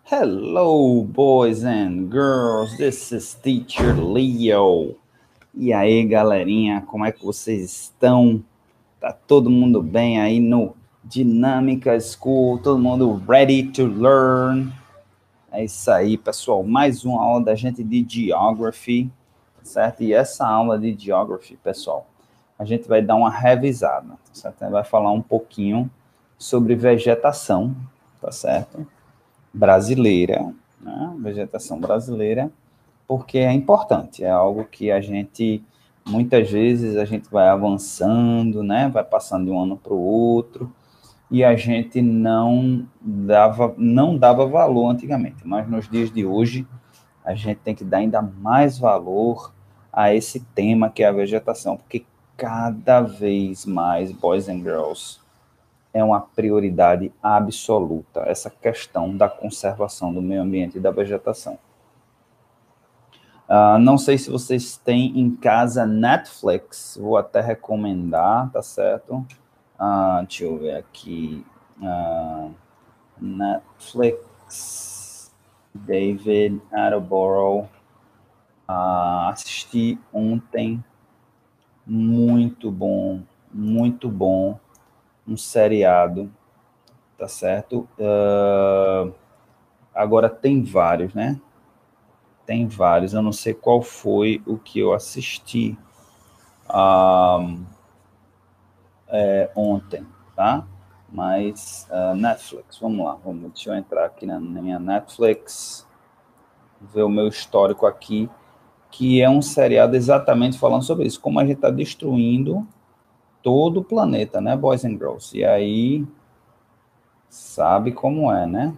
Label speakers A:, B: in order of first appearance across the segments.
A: Hello, boys and girls. This is Teacher Leo. E aí, galerinha, como é que vocês estão? Tá todo mundo bem aí no Dinâmica School? Todo mundo ready to learn? É isso aí, pessoal. Mais uma aula da gente de Geography, certo? E essa aula de Geography, pessoal, a gente vai dar uma revisada, certo? Vai falar um pouquinho sobre vegetação, tá certo? Brasileira, né? Vegetação brasileira, porque é importante, é algo que a gente, muitas vezes, a gente vai avançando, né? Vai passando de um ano para o outro, e a gente não dava valor antigamente, mas nos dias de hoje, a gente tem que dar ainda mais valor a esse tema que é a vegetação, porque cada vez mais, boys and girls, é uma prioridade absoluta, essa questão da conservação do meio ambiente e da vegetação. Não sei se vocês têm em casa Netflix, vou até recomendar, tá certo? Deixa eu ver aqui. Netflix, David Attenborough. Assisti ontem, muito bom, um seriado, tá certo? Agora tem vários, né? Tem vários, eu não sei qual foi o que eu assisti ontem, tá? Mas Netflix, vamos lá, deixa eu entrar aqui na minha Netflix, ver o meu histórico aqui, que é um seriado exatamente falando sobre isso, como a gente está destruindo todo o planeta, né, boys and girls? E aí, sabe como é, né?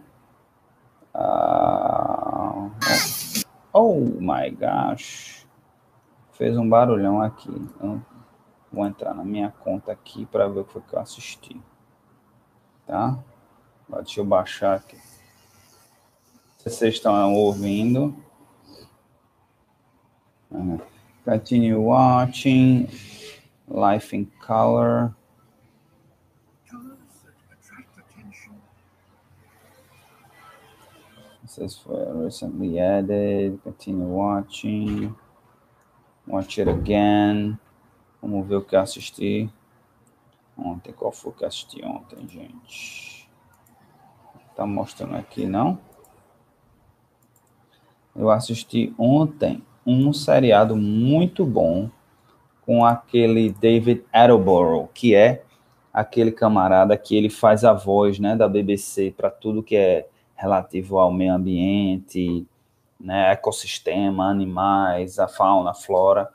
A: Oh my gosh, fez um barulhão aqui. Eu vou entrar na minha conta aqui para ver o que foi que eu assisti, tá? Deixa eu baixar aqui. Se vocês estão ouvindo. Continue watching. Life in color. This was recently added. Continue watching. Watch it again. Vamos ver o que eu assisti ontem. Qual foi o que eu assisti ontem, gente? Tá mostrando aqui, não? Eu assisti ontem um seriado muito bom com aquele David Attenborough, que é aquele camarada que ele faz a voz, né, da BBC para tudo que é relativo ao meio ambiente, né, ecossistema, animais, a fauna, a flora.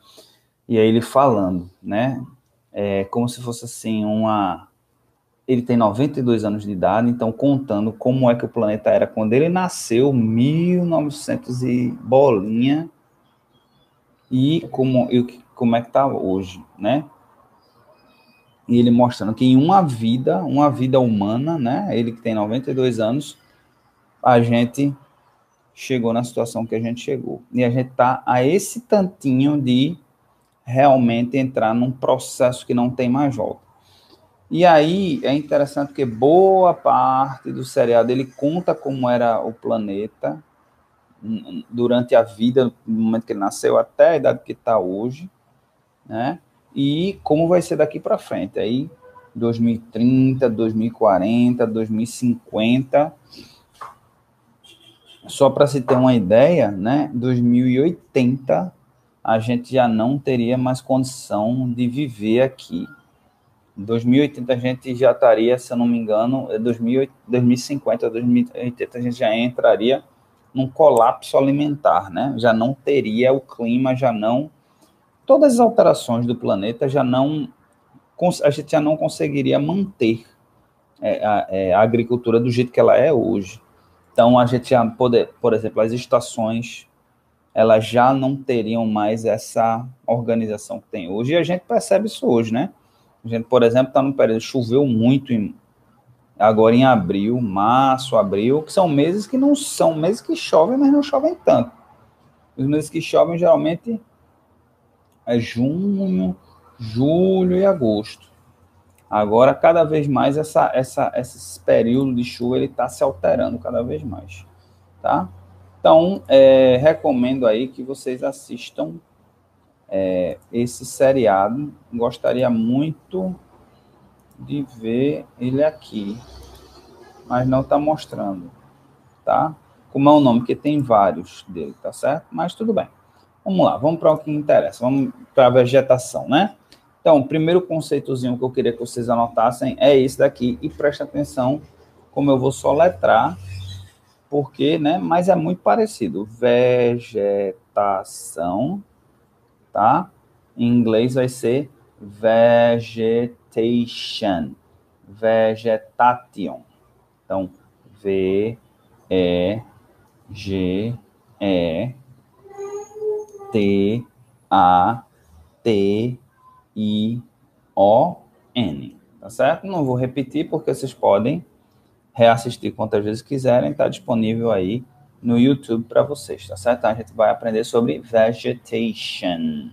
A: E aí ele falando, né, como se fosse assim Ele tem 92 anos de idade, então contando como é que o planeta era quando ele nasceu, 1900 e bolinha, e como é que está hoje, né? E ele mostrando que em uma vida humana, né? Ele que tem 92 anos, a gente chegou na situação que a gente chegou. E a gente está a esse tantinho de realmente entrar num processo que não tem mais volta. E aí é interessante que boa parte do seriado ele conta como era o planeta durante a vida, no momento que ele nasceu, até a idade que está hoje, né? E como vai ser daqui para frente. Aí 2030, 2040, 2050. Só para se ter uma ideia, né? 2080 a gente já não teria mais condição de viver aqui. Em 2080 a gente já estaria, se eu não me engano, 2050, 2080 a gente já entraria num colapso alimentar, né? Já não teria o clima, todas as alterações do planeta a gente já não conseguiria manter a agricultura do jeito que ela é hoje. Então a gente já por exemplo, as estações elas já não teriam mais essa organização que tem hoje, e a gente percebe isso hoje, né? A gente, por exemplo, está no período, choveu muito agora em abril, março, abril, que são meses que não são meses que chovem, mas não chovem tanto. Os meses que chovem geralmente é junho, julho e agosto. Agora, cada vez mais, esse período de chuva está se alterando cada vez mais. tá? Então, recomendo aí que vocês assistam esse seriado. Gostaria muito de ver ele aqui, mas não está mostrando, tá? Como é o nome? Porque tem vários dele, tá certo? Mas tudo bem. Vamos lá, vamos para o que interessa. Vamos para a vegetação, né? Então, o primeiro conceitozinho que eu queria que vocês anotassem é esse daqui, e presta atenção como eu vou soletrar, porque, né? Mas é muito parecido. Vegetação, tá? Em inglês vai ser vegetation, vegetation. Então, V, E, G, E, T, A, T, I, O, N. Tá certo? Não vou repetir porque vocês podem reassistir quantas vezes quiserem. Está disponível aí no YouTube para vocês, tá certo? Então, a gente vai aprender sobre vegetation,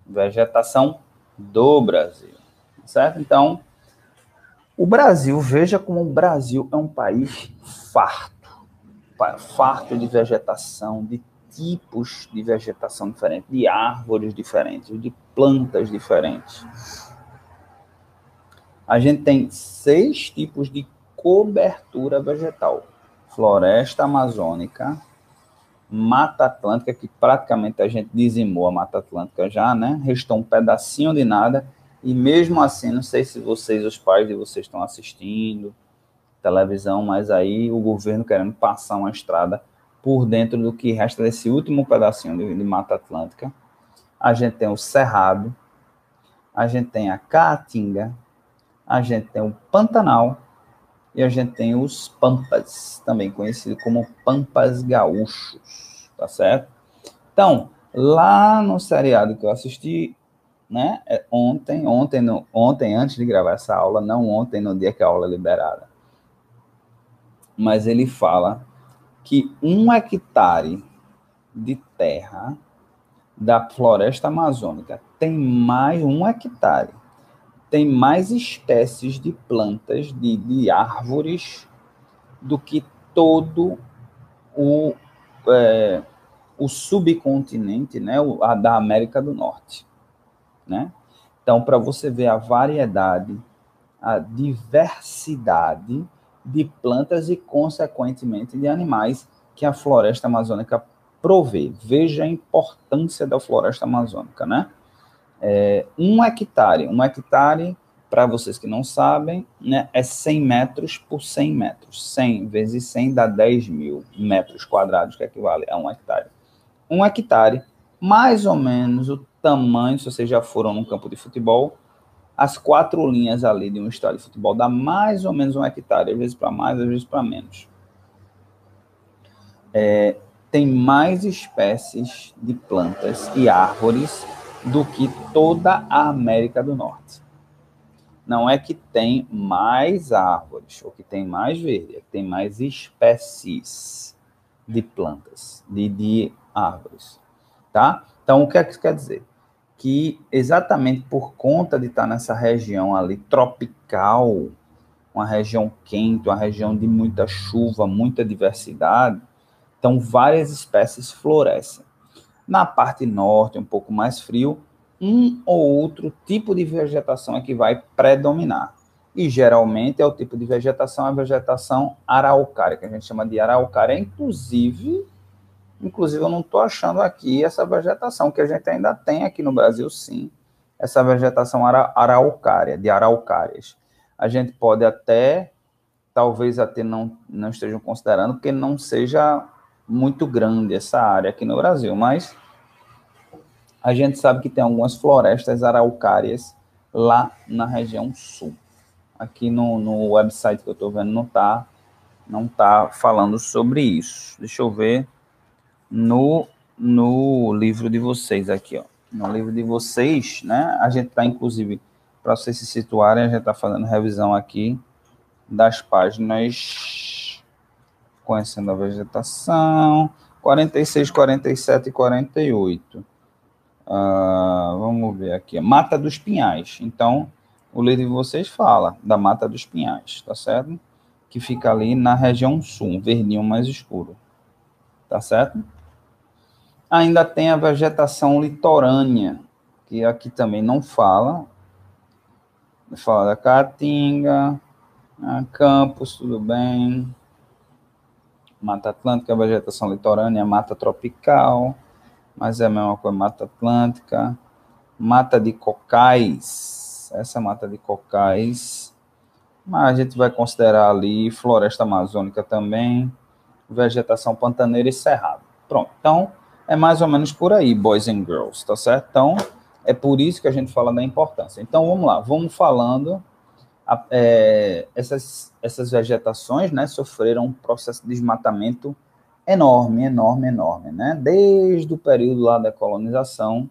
A: vegetação do Brasil, tá certo? Então, o Brasil, veja como o Brasil é um país farto de vegetação, de tipos de vegetação diferentes, de árvores diferentes, de plantas diferentes. A gente tem 6 tipos de cobertura vegetal: floresta amazônica, Mata Atlântica, que praticamente a gente dizimou a Mata Atlântica já, né? Restou um pedacinho de nada, e mesmo assim, não sei se vocês, os pais de vocês, estão assistindo televisão, mas aí o governo querendo passar uma estrada por dentro do que resta desse último pedacinho de Mata Atlântica. A gente tem o Cerrado, a gente tem a Caatinga, a gente tem o Pantanal e a gente tem os Pampas, também conhecido como Pampas Gaúchos, tá certo? Então, lá no seriado que eu assisti, né, ontem, antes de gravar essa aula, não ontem, no dia que a aula é liberada, mas ele fala que 1 hectare de terra da floresta amazônica tem mais 1 hectare, tem mais espécies de plantas, de árvores, do que todo o, o subcontinente, né, a da América do Norte, né? Então, para você ver a variedade, a diversidade de plantas e, consequentemente, de animais que a floresta amazônica provê. Veja a importância da floresta amazônica, né? 1 hectare, para vocês que não sabem, né, é 100 metros por 100 metros. 100 vezes 100 dá 10 mil metros quadrados, que equivale a 1 hectare. 1 hectare, mais ou menos o tamanho, se vocês já foram num campo de futebol, as 4 linhas ali de um estádio de futebol dá mais ou menos 1 hectare, às vezes para mais, às vezes para menos. Tem mais espécies de plantas e árvores do que toda a América do Norte. Não é que tem mais árvores ou que tem mais verde, é que tem mais espécies de plantas, de árvores, tá? Então, o que é que isso quer dizer? Que exatamente por conta de estar nessa região ali tropical, uma região quente, uma região de muita chuva, muita diversidade, então várias espécies florescem. Na parte norte, um pouco mais frio, um ou outro tipo de vegetação é que vai predominar. E geralmente é o tipo de vegetação, a vegetação araucária, que a gente chama de araucária. Inclusive eu não estou achando aqui essa vegetação, que a gente ainda tem aqui no Brasil, sim, essa vegetação araucária, de araucárias. A gente pode até, talvez até não estejam considerando, porque não seja muito grande essa área aqui no Brasil, mas a gente sabe que tem algumas florestas araucárias lá na região sul. Aqui no website que eu estou vendo não tá falando sobre isso. Deixa eu ver no livro de vocês aqui, ó. No livro de vocês, né? A gente está, inclusive, para vocês se situarem, a gente está fazendo revisão aqui das páginas Conhecendo a Vegetação, 46, 47 e 48. Vamos ver aqui. Mata dos Pinhais. Então, o livro de vocês fala da Mata dos Pinhais, tá certo? Que fica ali na região sul, um verdinho mais escuro. tá certo? Ainda tem a vegetação litorânea, que aqui também não fala. Fala da Caatinga, Campos, tudo bem. Mata Atlântica, vegetação litorânea, mata tropical, mas é a mesma coisa, Mata Atlântica. Mata de cocais, essa mata de cocais, mas a gente vai considerar ali floresta amazônica também, vegetação pantaneira e cerrado. Pronto, então é mais ou menos por aí, boys and girls, tá certo? Então é por isso que a gente fala da importância. Então vamos lá, vamos falando. Essas vegetações, né, sofreram um processo de desmatamento enorme, né? Desde o período lá da colonização,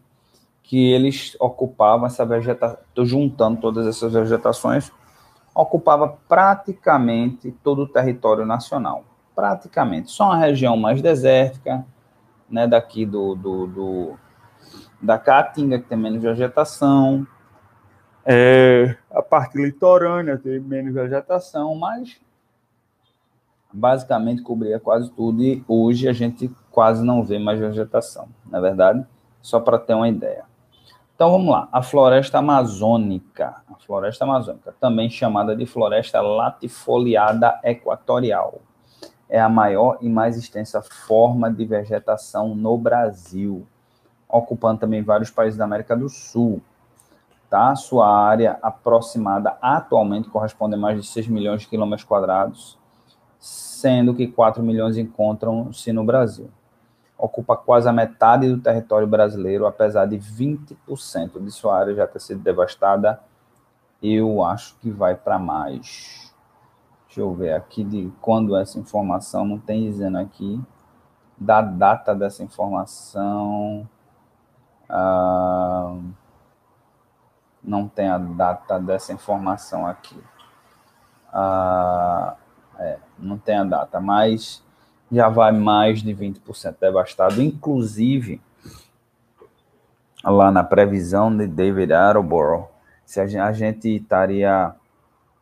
A: que eles ocupavam essa vegetação, estou juntando todas essas vegetações, ocupava praticamente todo o território nacional. Praticamente. Só uma região mais desértica, né, daqui da Caatinga, que tem menos vegetação. A parte litorânea tem menos vegetação, mas basicamente cobria quase tudo e hoje a gente quase não vê mais vegetação, não é verdade? Só para ter uma ideia. Então vamos lá, a floresta amazônica, também chamada de floresta latifoliada equatorial, é a maior e mais extensa forma de vegetação no Brasil, ocupando também vários países da América do Sul. Tá? Sua área aproximada atualmente corresponde a mais de 6 milhões de quilômetros quadrados, sendo que 4 milhões encontram-se no Brasil. Ocupa quase a metade do território brasileiro, apesar de 20% de sua área já ter sido devastada. Eu acho que vai para mais. Deixa eu ver aqui de quando essa informação, não tem dizendo aqui, da data dessa informação. Não tem a data dessa informação aqui. Não tem a data, mas já vai mais de 20% devastado, inclusive lá na previsão de David Attenborough, se a gente estaria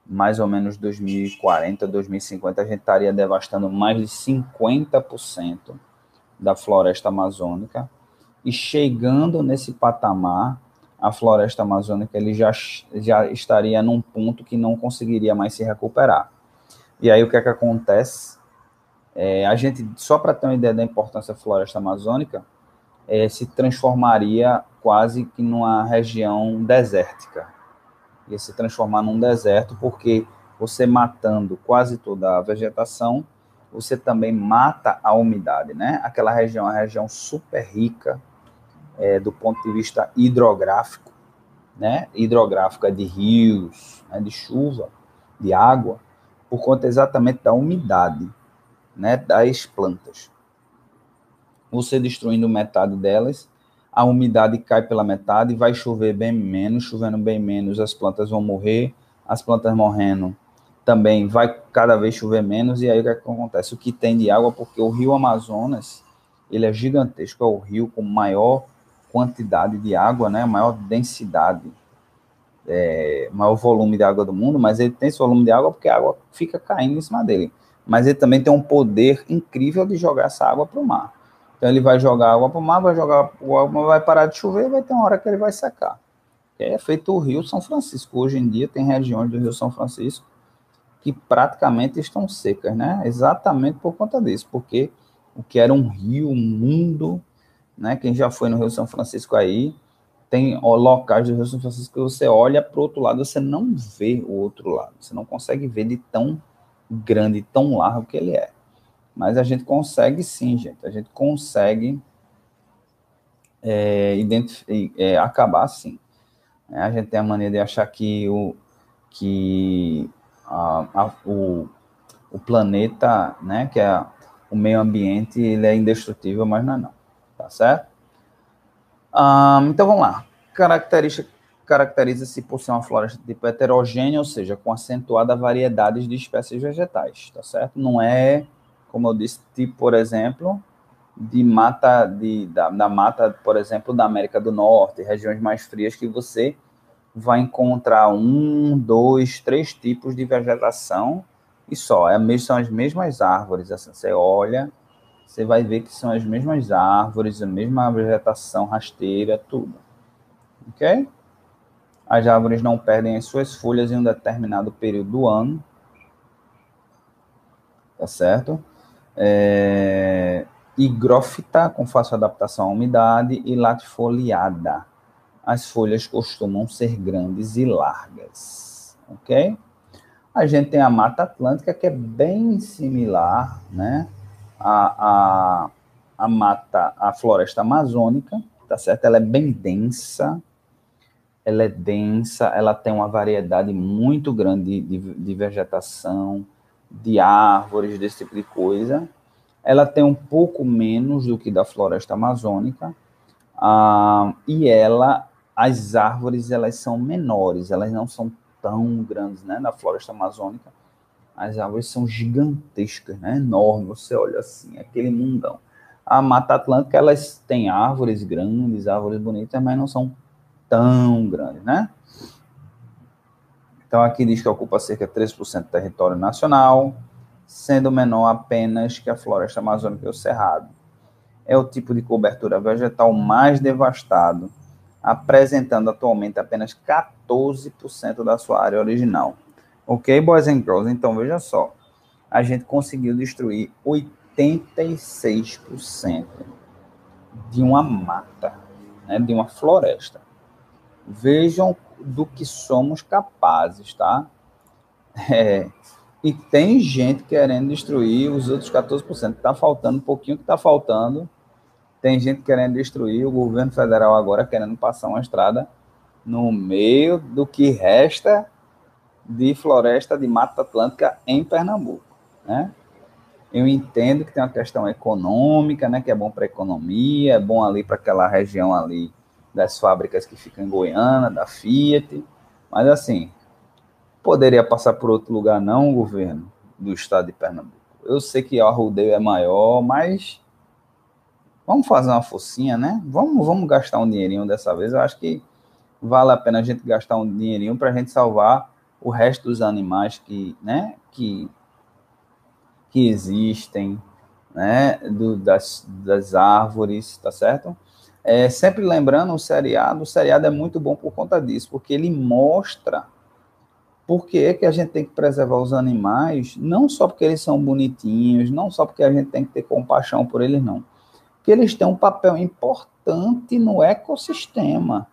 A: mais ou menos 2040, 2050, a gente estaria devastando mais de 50% da floresta amazônica, e chegando nesse patamar, a floresta amazônica ele já estaria num ponto que não conseguiria mais se recuperar. E aí o que é que acontece? A gente, só para ter uma ideia da importância da floresta amazônica, se transformaria quase que numa região desértica. Ia se transformar num deserto, porque você matando quase toda a vegetação, você também mata a umidade, né? Aquela região é uma região super rica do ponto de vista hidrográfico, né? Hidrográfica de rios, né? De chuva, de água, por conta exatamente da umidade, né? Das plantas. Você destruindo metade delas, a umidade cai pela metade, vai chover bem menos, chovendo bem menos, as plantas vão morrer, as plantas morrendo também vai cada vez chover menos, e aí o que acontece? O que tem de água, porque o rio Amazonas, ele é gigantesco, é o rio com maior quantidade de água, né, maior densidade, maior volume de água do mundo, mas ele tem esse volume de água porque a água fica caindo em cima dele. Mas ele também tem um poder incrível de jogar essa água para o mar. Então ele vai jogar água para o mar, vai parar de chover e vai ter uma hora que ele vai secar. É feito o Rio São Francisco. Hoje em dia tem regiões do Rio São Francisco que praticamente estão secas, né? Exatamente por conta disso, porque o que era um rio, um mundo, né? Quem já foi no Rio São Francisco aí, tem locais do Rio São Francisco que você olha para o outro lado, você não vê o outro lado, você não consegue ver de tão grande, tão largo que ele é. Mas a gente consegue sim, gente, a gente consegue acabar sim. A gente tem a mania de achar que o planeta, né, que é o meio ambiente, ele é indestrutível, mas não é não, tá certo? Então vamos lá. Caracteriza-se por ser uma floresta tipo heterogênea, ou seja, com acentuada variedade de espécies vegetais, tá certo? Não é, como eu disse, tipo, por exemplo, de mata, da mata, por exemplo, da América do Norte, regiões mais frias, que você vai encontrar 1, 2, 3 tipos de vegetação e só. São as mesmas árvores. Assim, você olha, você vai ver que são as mesmas árvores, a mesma vegetação rasteira, tudo. Ok? As árvores não perdem as suas folhas em um determinado período do ano. Tá certo? Higrófita, com fácil adaptação à umidade, e latifoliada. As folhas costumam ser grandes e largas. Ok? A gente tem a Mata Atlântica, que é bem similar, né? A floresta amazônica, tá certo? Ela é bem densa, ela tem uma variedade muito grande de vegetação, de árvores, desse tipo de coisa. Ela tem um pouco menos do que da floresta amazônica, e as árvores, elas são menores, elas não são tão grandes, né? Na floresta amazônica, as árvores são gigantescas, né? Enormes, você olha assim, aquele mundão. A Mata Atlântica, elas têm árvores grandes, árvores bonitas, mas não são tão grandes, né? Então, aqui diz que ocupa cerca de 13% do território nacional, sendo menor apenas que a floresta amazônica e o cerrado. É o tipo de cobertura vegetal mais devastado, apresentando atualmente apenas 14% da sua área original. Ok, boys and girls? Então, veja só. A gente conseguiu destruir 86% de uma mata, né, de uma floresta. Vejam do que somos capazes, tá? E tem gente querendo destruir os outros 14%. Está faltando um pouquinho que está faltando. Tem gente querendo destruir, o governo federal agora querendo passar uma estrada no meio do que resta de floresta de Mata Atlântica em Pernambuco, né? Eu entendo que tem uma questão econômica, né, que é bom para a economia, é bom ali para aquela região ali das fábricas que ficam em Goiânia, da Fiat, mas assim, poderia passar por outro lugar não, o governo do estado de Pernambuco. Eu sei que o rodeio é maior, mas vamos fazer uma focinha, né? Vamos gastar um dinheirinho dessa vez. Eu acho que vale a pena a gente gastar um dinheirinho para a gente salvar o resto dos animais que, né, que existem, né, das árvores, tá certo? Sempre lembrando, o seriado é muito bom por conta disso, porque ele mostra por que a gente tem que preservar os animais, não só porque eles são bonitinhos, não só porque a gente tem que ter compaixão por eles, não. Que eles têm um papel importante no ecossistema.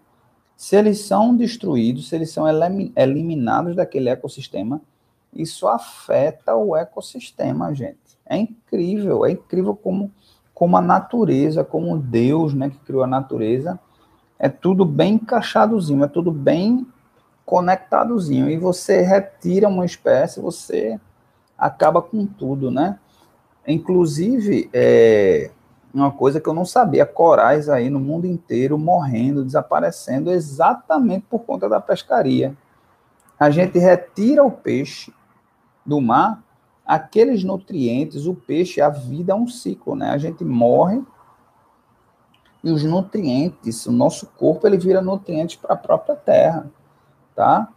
A: Se eles são destruídos, se eles são eliminados daquele ecossistema, isso afeta o ecossistema, gente. É incrível como a natureza, como Deus, né, que criou a natureza, é tudo bem encaixadozinho, é tudo bem conectadozinho. E você retira uma espécie, você acaba com tudo, né? Inclusive, uma coisa que eu não sabia, corais aí no mundo inteiro morrendo, desaparecendo, exatamente por conta da pescaria. A gente retira o peixe do mar, aqueles nutrientes, o peixe, a vida é um ciclo, né? A gente morre e os nutrientes, o nosso corpo, ele vira nutrientes para a própria terra, tá?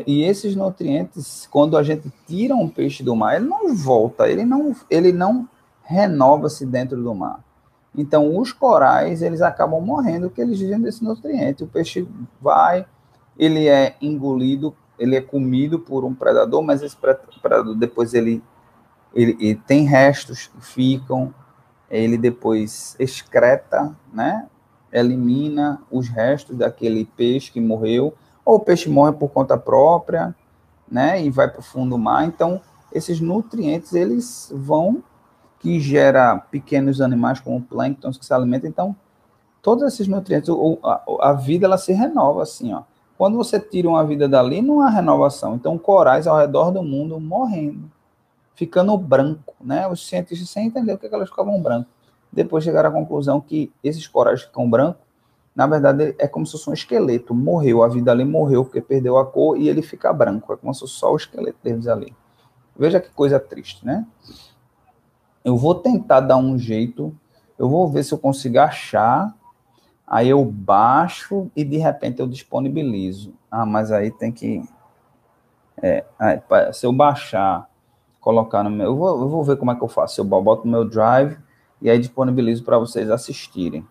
A: E esses nutrientes, quando a gente tira um peixe do mar, ele não volta, ele não renova-se dentro do mar. Então, os corais, eles acabam morrendo porque eles vivem desse nutriente. O peixe vai, ele é engolido, ele é comido por um predador, mas esse predador depois ele tem restos que ficam, ele depois excreta, né? Elimina os restos daquele peixe que morreu, ou o peixe morre por conta própria, né? E vai para o fundo do mar. Então, esses nutrientes, eles vão, que gera pequenos animais como plânctons que se alimentam. Então, todos esses nutrientes, a vida, ela se renova assim, ó. Quando você tira uma vida dali, não há renovação. Então, corais ao redor do mundo morrendo, ficando branco, né? Os cientistas sem entender o que elas ficavam branco. Depois chegaram à conclusão que esses corais que ficam brancos, na verdade, é como se fosse um esqueleto. Morreu, a vida ali morreu porque perdeu a cor e ele fica branco. É como se fosse só o esqueleto deles ali. Veja que coisa triste, né? Eu vou tentar dar um jeito, eu vou ver se eu consigo achar, aí eu baixo e de repente eu disponibilizo. Mas aí tem que... se eu baixar colocar no meu... Eu vou ver como é que eu faço. Eu boto no meu Drive e aí disponibilizo para vocês assistirem,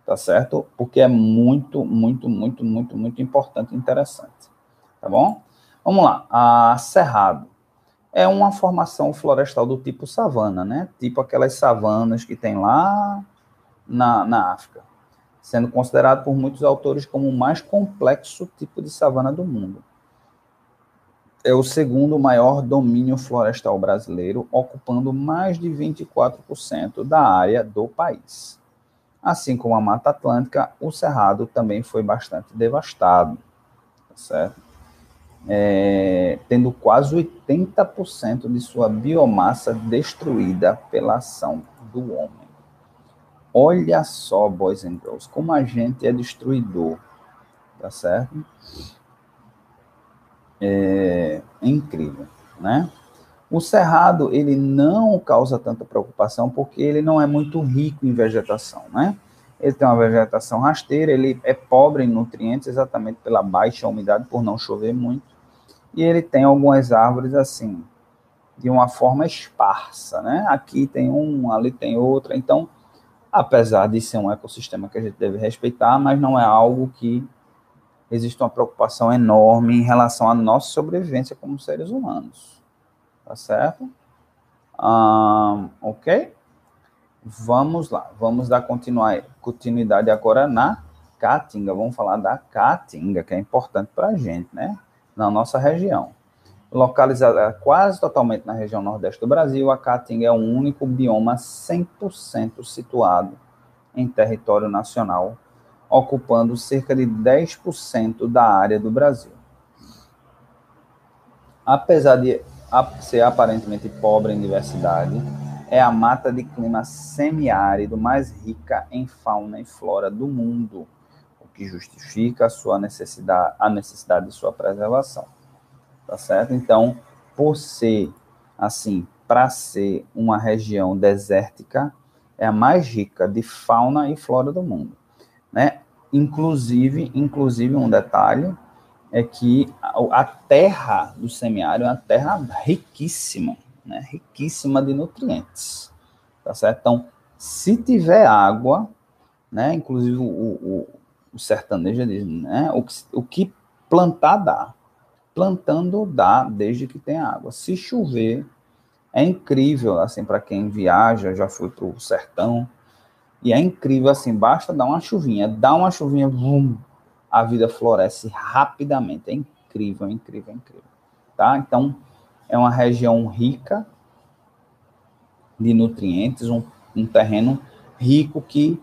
A: tá certo? Porque é muito, muito, muito, muito, muito importante e interessante, tá bom? Vamos lá. A Cerrado é uma formação florestal do tipo savana, né? Tipo aquelas savanas que tem lá na África, sendo considerado por muitos autores como o mais complexo tipo de savana do mundo. É o segundo maior domínio florestal brasileiro, ocupando mais de 24% da área do país. Assim como a Mata Atlântica, o Cerrado também foi bastante devastado, tá certo? Tendo quase 80% de sua biomassa destruída pela ação do homem. Olha só, boys and girls, como a gente é destruidor, tá certo? É incrível, né? O cerrado, ele não causa tanta preocupação porque ele não é muito rico em vegetação, né? Ele tem uma vegetação rasteira, ele é pobre em nutrientes exatamente pela baixa umidade, por não chover muito, e ele tem algumas árvores assim, de uma forma esparsa, né? Aqui tem um, ali tem outra, então, apesar de ser um ecossistema que a gente deve respeitar, mas não é algo que existe uma preocupação enorme em relação à nossa sobrevivência como seres humanos, tá certo? Ok? Vamos lá, vamos dar continuidade agora na Caatinga. Vamos falar da Caatinga, que é importante para a gente, né? Na nossa região. Localizada quase totalmente na região nordeste do Brasil, a Caatinga é o único bioma 100% situado em território nacional, ocupando cerca de 10% da área do Brasil. Apesar de ser aparentemente pobre em diversidade, é a mata de clima semiárido mais rica em fauna e flora do mundo, o que justifica a necessidade de sua preservação. Tá certo? Então, por ser assim, para ser uma região desértica, é a mais rica de fauna e flora do mundo, né? Inclusive um detalhe é que a terra do semiárido é uma terra riquíssima, né? Riquíssima de nutrientes, tá certo? Então, se tiver água, né? Inclusive o sertanejo diz, né? O que plantar dá, plantando dá desde que tem água. Se chover, é incrível, assim, para quem viaja, já foi para o sertão, e é incrível, assim, basta dá uma chuvinha, vum, a vida floresce rapidamente. É incrível, incrível, incrível. Tá? Então, é uma região rica de nutrientes, um terreno rico que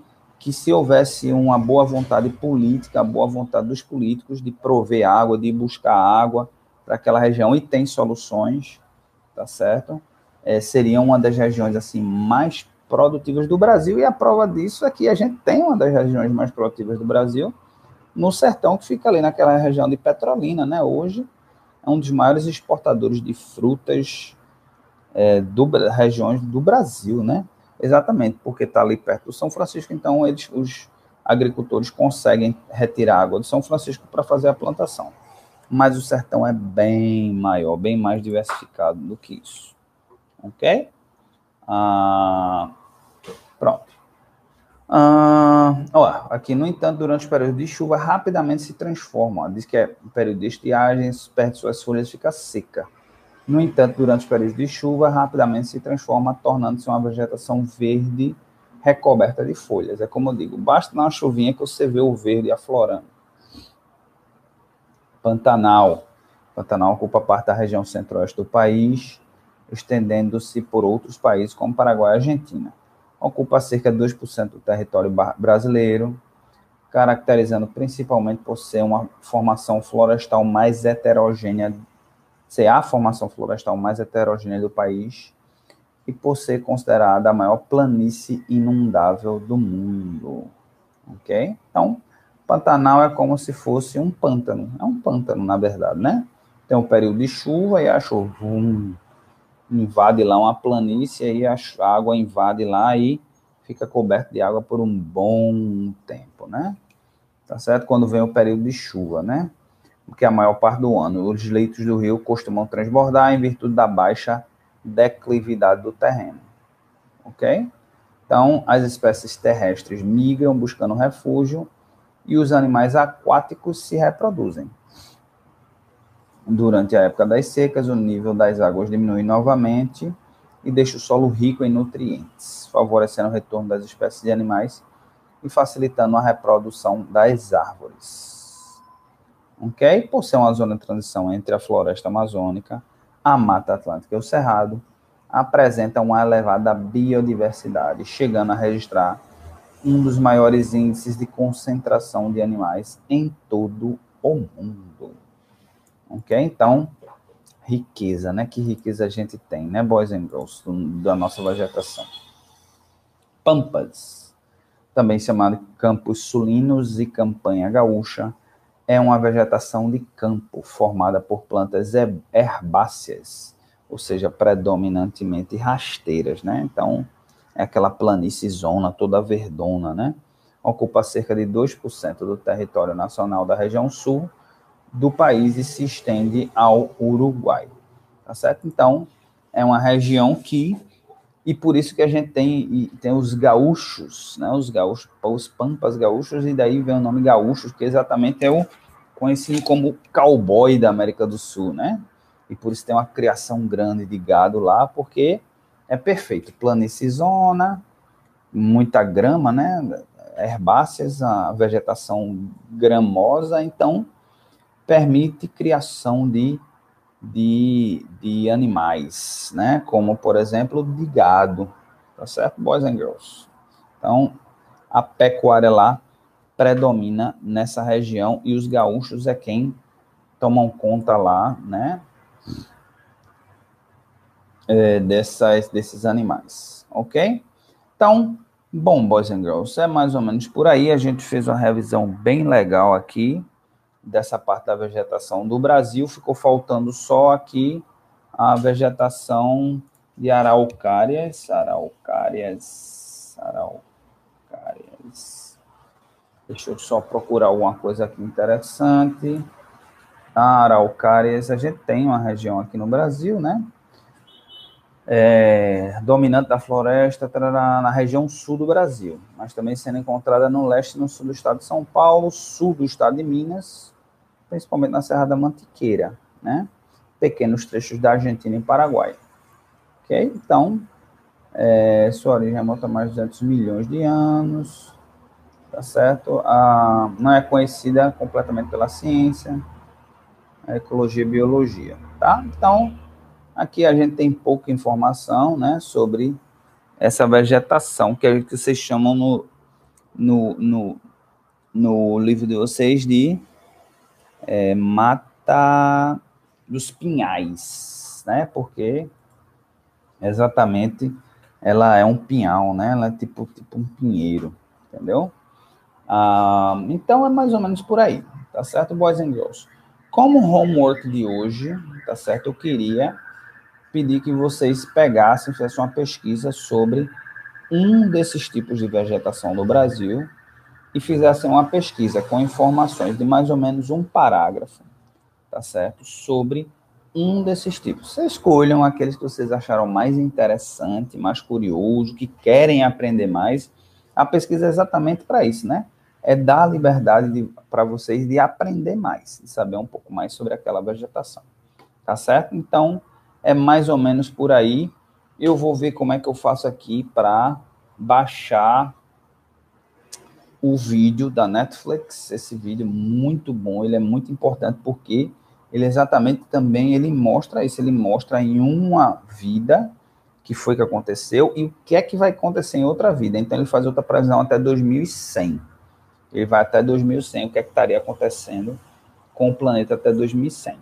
A: se houvesse uma boa vontade política, a boa vontade dos políticos de prover água, de buscar água para aquela região, e tem soluções, tá certo? Seria uma das regiões assim mais produtivas do Brasil, e a prova disso é que a gente tem uma das regiões mais produtivas do Brasil, no sertão, que fica ali naquela região de Petrolina, né? Hoje é um dos maiores exportadores de frutas regiões do Brasil, né? Exatamente, porque está ali perto do São Francisco, então os agricultores conseguem retirar água do São Francisco para fazer a plantação. Mas o sertão é bem maior, bem mais diversificado do que isso. Ok? Pronto. Aqui, no entanto, durante os períodos de chuva, rapidamente se transforma. Diz que é um período de estiagem, perde suas folhas, fica seca. No entanto, durante os períodos de chuva, rapidamente se transforma, tornando-se uma vegetação verde recoberta de folhas. É como eu digo, basta dar uma chuvinha que você vê o verde aflorando. Pantanal. Pantanal ocupa parte da região centro-oeste do país, estendendo-se por outros países como Paraguai e Argentina. Ocupa cerca de 2% do território brasileiro, caracterizando principalmente por ser uma formação florestal mais heterogênea, ser a formação florestal mais heterogênea do país, e por ser considerada a maior planície inundável do mundo. Ok? Então, Pantanal é como se fosse um pântano. É um pântano, na verdade, né? Tem um período de chuva e a chuva invade lá uma planície e a água invade lá e fica coberto de água por um bom tempo, né? Tá certo? Quando vem o período de chuva, né? Porque a maior parte do ano os leitos do rio costumam transbordar em virtude da baixa declividade do terreno, ok? Então, as espécies terrestres migram buscando refúgio e os animais aquáticos se reproduzem. Durante a época das secas, o nível das águas diminui novamente e deixa o solo rico em nutrientes, favorecendo o retorno das espécies de animais e facilitando a reprodução das árvores. Ok? Por ser uma zona de transição entre a floresta amazônica, a Mata Atlântica e o Cerrado, apresenta uma elevada biodiversidade, chegando a registrar um dos maiores índices de concentração de animais em todo o mundo. Ok? Então, riqueza, né? Que riqueza a gente tem, né, boys and girls, da nossa vegetação. Pampas, também chamado campos sulinos e campanha gaúcha, é uma vegetação de campo formada por plantas herbáceas, ou seja, predominantemente rasteiras, né? Então, é aquela planície zona toda verdona, né? Ocupa cerca de 2% do território nacional da região sul do país e se estende ao Uruguai, tá certo? Então, é uma região que, e por isso que a gente tem os gaúchos, né? Os gaúchos, os pampas gaúchos, e daí vem o nome gaúchos, que exatamente é o conhecido como cowboy da América do Sul, né? E por isso tem uma criação grande de gado lá, porque é perfeito, planície zona, muita grama, né? Herbáceas, a vegetação gramosa, então permite criação de animais, né? Como, por exemplo, de gado, tá certo, boys and girls? Então, a pecuária lá predomina nessa região e os gaúchos é quem tomam conta lá, né? Desses animais, ok? Então, bom, boys and girls, é mais ou menos por aí. A gente fez uma revisão bem legal aqui dessa parte da vegetação do Brasil. Ficou faltando só aqui a vegetação de araucárias. Deixa eu só procurar alguma coisa aqui interessante. Araucárias, a gente tem uma região aqui no Brasil, né? Dominante da floresta na região sul do Brasil, mas também sendo encontrada no leste e no sul do estado de São Paulo, sul do estado de Minas, principalmente na Serra da Mantiqueira, né? Pequenos trechos da Argentina e Paraguai. Ok? Então, sua origem remonta a mais de 200 milhões de anos, tá certo? Não é conhecida completamente pela ciência, a ecologia e biologia, tá? Então, aqui a gente tem pouca informação, né, sobre essa vegetação que vocês chamam no livro de vocês de Mata dos Pinhais, né? Porque exatamente ela é um pinhal, né? Ela é tipo um pinheiro, entendeu? Então é mais ou menos por aí, tá certo, boys and girls? Como homework de hoje, tá certo? Eu queria pedir que vocês pegassem, fizessem uma pesquisa sobre um desses tipos de vegetação no Brasil e fizessem uma pesquisa com informações de mais ou menos um parágrafo, tá certo? Sobre um desses tipos. Vocês escolham aqueles que vocês acharam mais interessante, mais curioso, que querem aprender mais. A pesquisa é exatamente para isso, né? É dar liberdade para vocês de aprender mais, de saber um pouco mais sobre aquela vegetação, tá certo? Então, é mais ou menos por aí. Eu vou ver como é que eu faço aqui para baixar o vídeo da Netflix. Esse vídeo é muito bom, ele é muito importante porque ele exatamente também ele mostra isso, ele mostra em uma vida que foi que aconteceu e o que é que vai acontecer em outra vida. Então ele faz outra previsão até 2100. Ele vai até 2100, o que é que estaria acontecendo com o planeta até 2100.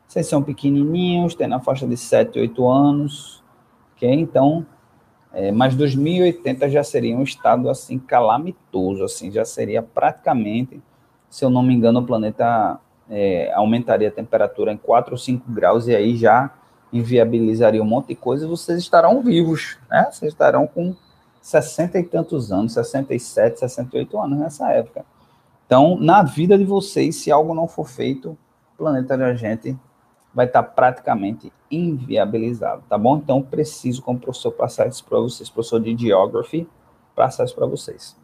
A: Vocês são pequenininhos, tem na faixa de 7, 8 anos, ok? Então, mas 2080 já seria um estado assim calamitoso, assim, já seria praticamente, se eu não me engano, o planeta aumentaria a temperatura em 4 ou 5 graus e aí já inviabilizaria um monte de coisa e vocês estarão vivos, né? Vocês estarão com 60 e tantos anos, 67, 68 anos nessa época. Então, na vida de vocês, se algo não for feito, o planeta da gente vai estar praticamente inviabilizado, tá bom? Então, preciso, como professor, passar isso para vocês, professor de Geography, passar isso para vocês.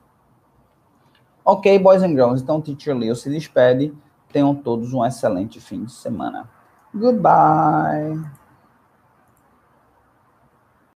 A: Ok, boys and girls, então, Teacher Leo se despede. Tenham todos um excelente fim de semana. Goodbye!